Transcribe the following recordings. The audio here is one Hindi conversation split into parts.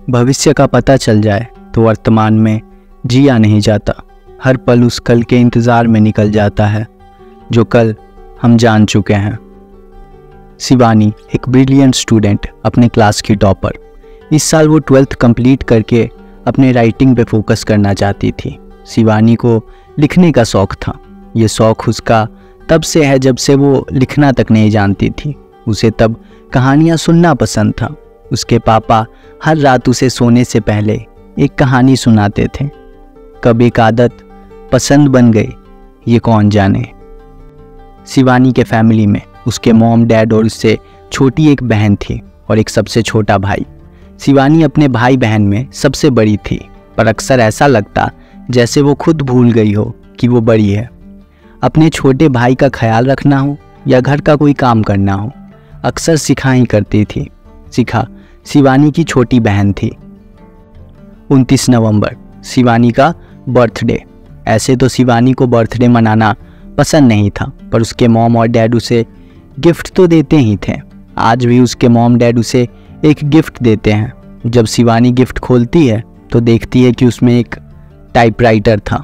भविष्य का पता चल जाए तो वर्तमान में जिया नहीं जाता। हर पल उस कल के इंतज़ार में निकल जाता है जो कल हम जान चुके हैं। शिवानी एक ब्रिलियंट स्टूडेंट, अपने क्लास की टॉपर। इस साल वो 12th कंप्लीट करके अपने राइटिंग पे फोकस करना चाहती थी। शिवानी को लिखने का शौक़ था। ये शौक़ उसका तब से है जब से वो लिखना तक नहीं जानती थी। उसे तब कहानियाँ सुनना पसंद था। उसके पापा हर रात उसे सोने से पहले एक कहानी सुनाते थे। कब एक आदत पसंद बन गई ये कौन जाने। शिवानी के फैमिली में उसके मॉम, डैड और उससे छोटी एक बहन थी और एक सबसे छोटा भाई। शिवानी अपने भाई बहन में सबसे बड़ी थी, पर अक्सर ऐसा लगता जैसे वो खुद भूल गई हो कि वो बड़ी है। अपने छोटे भाई का ख्याल रखना हो या घर का कोई काम करना हो, अक्सर शिखा ही करती थी। शिखा शिवानी की छोटी बहन थी। 29 नवंबर शिवानी का बर्थडे। ऐसे तो शिवानी को बर्थडे मनाना पसंद नहीं था, पर उसके मॉम और डैड उसे गिफ्ट तो देते ही थे। आज भी उसके मॉम डैड उसे एक गिफ्ट देते हैं। जब शिवानी गिफ्ट खोलती है तो देखती है कि उसमें एक टाइपराइटर था।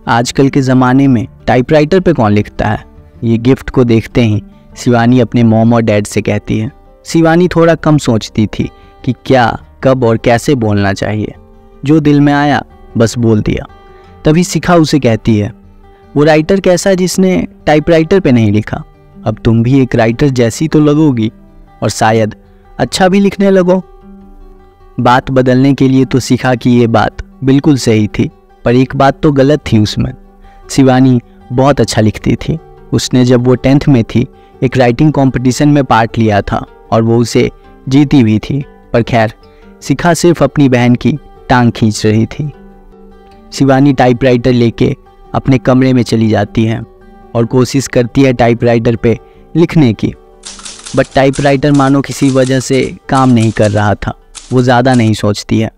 आजकल के ज़माने में टाइपराइटर पे कौन लिखता है। ये गिफ्ट को देखते ही शिवानी अपने मॉम और डैड से कहती है। शिवानी थोड़ा कम सोचती थी कि क्या, कब और कैसे बोलना चाहिए। जो दिल में आया बस बोल दिया। तभी शिखा उसे कहती है, वो राइटर कैसा जिसने टाइपराइटर पे नहीं लिखा। अब तुम भी एक राइटर जैसी तो लगोगी और शायद अच्छा भी लिखने लगो। बात बदलने के लिए तो शिखा की ये बात बिल्कुल सही थी, पर एक बात तो गलत थी उसमें। शिवानी बहुत अच्छा लिखती थी। उसने जब वो 10th में थी एक राइटिंग कंपटीशन में पार्ट लिया था और वो उसे जीती भी थी। पर खैर, शिखा सिर्फ अपनी बहन की टांग खींच रही थी। शिवानी टाइपराइटर लेके अपने कमरे में चली जाती है और कोशिश करती है टाइपराइटर पे लिखने की, बट टाइपराइटर मानो किसी वजह से काम नहीं कर रहा था। वो ज़्यादा नहीं सोचती है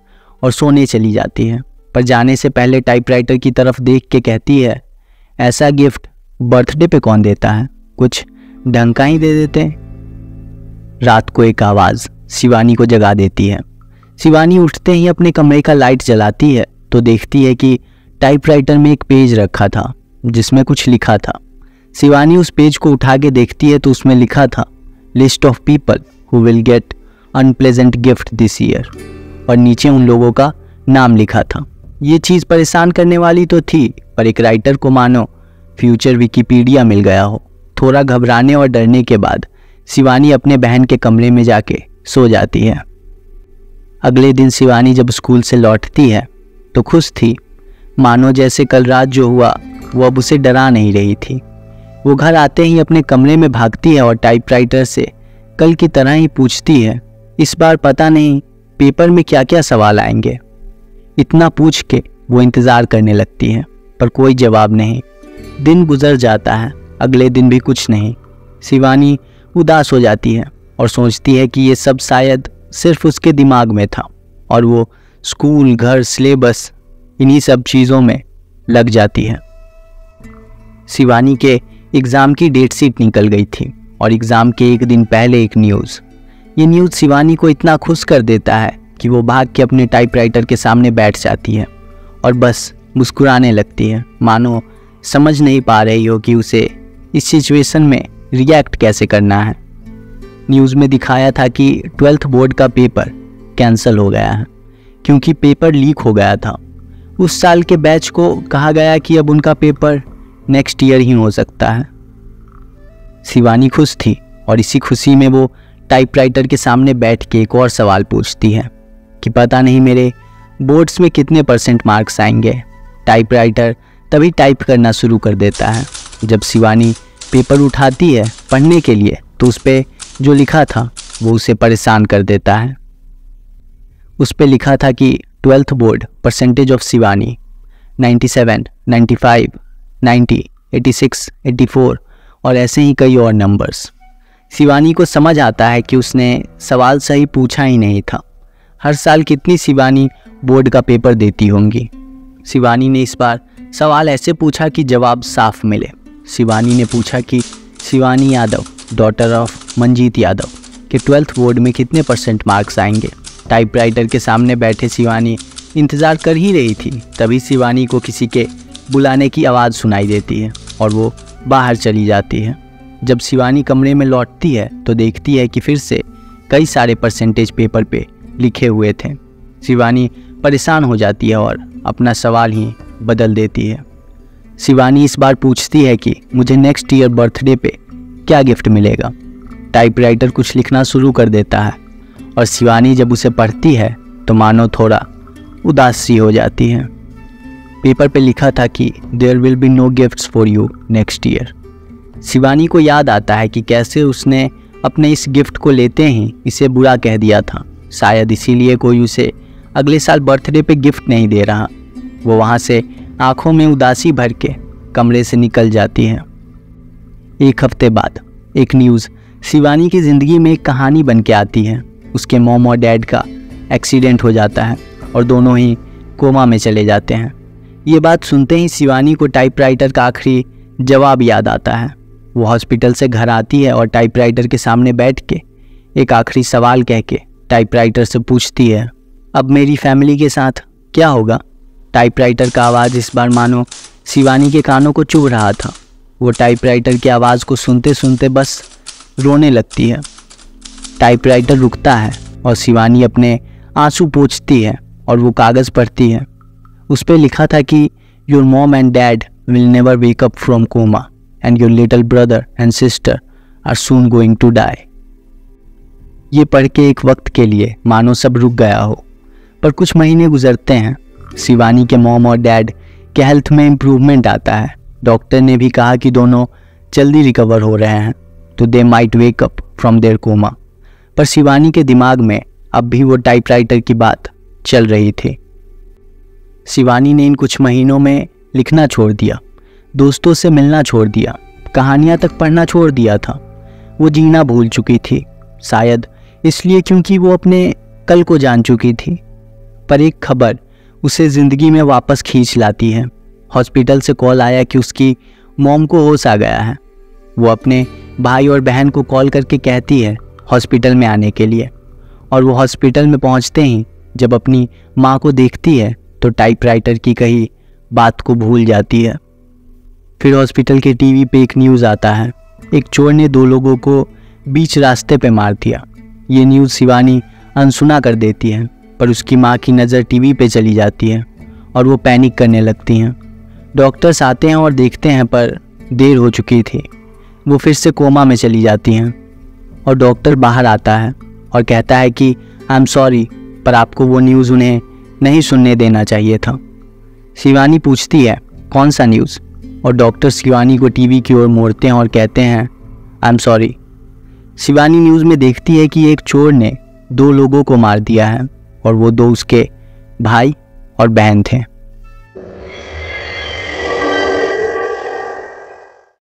और सोने चली जाती है, पर जाने से पहले टाइपराइटर की तरफ देख के कहती है, ऐसा गिफ्ट बर्थडे पे कौन देता है, कुछ ढंग का ही दे देते। रात को एक आवाज़ शिवानी को जगा देती है। शिवानी उठते ही अपने कमरे का लाइट जलाती है तो देखती है कि टाइपराइटर में एक पेज रखा था जिसमें कुछ लिखा था। शिवानी उस पेज को उठा के देखती है तो उसमें लिखा था, list of people who will get unpleasant gift this year, और नीचे उन लोगों का नाम लिखा था। ये चीज़ परेशान करने वाली तो थी, पर एक राइटर को मानो फ्यूचर विकिपीडिया मिल गया हो। थोड़ा घबराने और डरने के बाद शिवानी अपने बहन के कमरे में जाके सो जाती है। अगले दिन शिवानी जब स्कूल से लौटती है तो खुश थी, मानो जैसे कल रात जो हुआ वो अब उसे डरा नहीं रही थी। वो घर आते ही अपने कमरे में भागती है और टाइपराइटर से कल की तरह ही पूछती है, इस बार पता नहीं पेपर में क्या क्या सवाल आएंगे। इतना पूछ के वो इंतज़ार करने लगती है, पर कोई जवाब नहीं। दिन गुजर जाता है, अगले दिन भी कुछ नहीं। शिवानी उदास हो जाती है और सोचती है कि ये सब शायद सिर्फ उसके दिमाग में था और वो स्कूल, घर, सिलेबस, इन्हीं सब चीज़ों में लग जाती है। शिवानी के एग्ज़ाम की डेट शीट निकल गई थी और एग्ज़ाम के एक दिन पहले एक न्यूज़। ये न्यूज़ शिवानी को इतना खुश कर देता है कि वो भाग के अपने टाइपराइटर के सामने बैठ जाती है और बस मुस्कुराने लगती है, मानो समझ नहीं पा रही हो कि उसे इस सिचुएशन में रिएक्ट कैसे करना है। न्यूज़ में दिखाया था कि 12th बोर्ड का पेपर कैंसिल हो गया है क्योंकि पेपर लीक हो गया था। उस साल के बैच को कहा गया कि अब उनका पेपर नेक्स्ट ईयर ही हो सकता है। शिवानी खुश थी और इसी खुशी में वो टाइपराइटर के सामने बैठ के एक और सवाल पूछती है कि पता नहीं मेरे बोर्ड्स में कितने % मार्क्स आएंगे। टाइपराइटर तभी टाइप करना शुरू कर देता है। जब शिवानी पेपर उठाती है पढ़ने के लिए तो उस पर जो लिखा था वो उसे परेशान कर देता है। उस पर लिखा था कि 12th board percentage of Shivani 97, 95, 90, 86, 84 और ऐसे ही कई और नंबर्स। शिवानी को समझ आता है कि उसने सवाल सही पूछा ही नहीं था। हर साल कितनी शिवानी बोर्ड का पेपर देती होंगी। शिवानी ने इस बार सवाल ऐसे पूछा कि जवाब साफ मिले। शिवानी ने पूछा कि शिवानी यादव, डॉटर ऑफ मंजीत यादव, के 12th बोर्ड में कितने % मार्क्स आएंगे, टाइपराइटर के सामने बैठे शिवानी इंतज़ार कर ही रही थी। तभी शिवानी को किसी के बुलाने की आवाज़ सुनाई देती है और वो बाहर चली जाती है। जब शिवानी कमरे में लौटती है तो देखती है कि फिर से कई सारे परसेंटेज पेपर पे लिखे हुए थे। शिवानी परेशान हो जाती है और अपना सवाल ही बदल देती है। शिवानी इस बार पूछती है कि मुझे नेक्स्ट ईयर बर्थडे पे क्या गिफ्ट मिलेगा। टाइपराइटर कुछ लिखना शुरू कर देता है और शिवानी जब उसे पढ़ती है तो मानो थोड़ा उदास सी हो जाती है। पेपर पे लिखा था कि there will be no gifts for you next year. Shivani को याद आता है कि कैसे उसने अपने इस गिफ्ट को लेते ही इसे बुरा कह दिया था। शायद इसीलिए कोई उसे अगले साल बर्थडे पे गिफ्ट नहीं दे रहा। वो वहाँ से आंखों में उदासी भर के कमरे से निकल जाती है। एक हफ्ते बाद एक न्यूज़ शिवानी की ज़िंदगी में एक कहानी बन के आती है। उसके मॉम और डैड का एक्सीडेंट हो जाता है और दोनों ही कोमा में चले जाते हैं। ये बात सुनते ही शिवानी को टाइपराइटर का आखिरी जवाब याद आता है। वो हॉस्पिटल से घर आती है और टाइपराइटर के सामने बैठ के एक आखिरी सवाल कह के टाइपराइटर से पूछती है, अब मेरी फैमिली के साथ क्या होगा। टाइपराइटर का आवाज़ इस बार मानो शिवानी के कानों को चुभ रहा था। वो टाइपराइटर की आवाज़ को सुनते सुनते बस रोने लगती है। टाइपराइटर रुकता है और शिवानी अपने आंसू पोंछती है और वो कागज़ पढ़ती है। उस पर लिखा था कि your mom and dad will never wake up from coma and your little brother and sister are soon going to die. ये पढ़ के एक वक्त के लिए मानो सब रुक गया हो। पर कुछ महीने गुजरते हैं। शिवानी के मॉम और डैड के हेल्थ में इम्प्रूवमेंट आता है। डॉक्टर ने भी कहा कि दोनों जल्दी रिकवर हो रहे हैं तो they might wake up from their coma. पर शिवानी के दिमाग में अब भी वो टाइपराइटर की बात चल रही थी। शिवानी ने इन कुछ महीनों में लिखना छोड़ दिया, दोस्तों से मिलना छोड़ दिया, कहानियाँ तक पढ़ना छोड़ दिया था। वो जीना भूल चुकी थी, शायद इसलिए क्योंकि वो अपने कल को जान चुकी थी। पर एक खबर उसे ज़िंदगी में वापस खींच लाती है। हॉस्पिटल से कॉल आया कि उसकी मॉम को होश आ गया है। वो अपने भाई और बहन को कॉल करके कहती है हॉस्पिटल में आने के लिए। और वो हॉस्पिटल में पहुंचते ही जब अपनी माँ को देखती है तो टाइपराइटर की कही बात को भूल जाती है। फिर हॉस्पिटल के टीवी पे एक न्यूज़ आता है, एक चोर ने 2 लोगों को बीच रास्ते पे मार दिया। ये न्यूज़ शिवानी अनसुना कर देती है, पर उसकी माँ की नज़र टीवी पे चली जाती है और वो पैनिक करने लगती हैं। डॉक्टर्स आते हैं और देखते हैं पर देर हो चुकी थी। वो फिर से कोमा में चली जाती हैं और डॉक्टर बाहर आता है और कहता है कि आई एम सॉरी, पर आपको वो न्यूज़ उन्हें नहीं सुनने देना चाहिए था। शिवानी पूछती है कौन सा न्यूज़, और डॉक्टर शिवानी को टीवी की ओर मोड़ते हैं और कहते हैं I am sorry. Shivani news में देखती है कि एक चोर ने 2 लोगों को मार दिया है और वो 2 उसके भाई और बहन थे।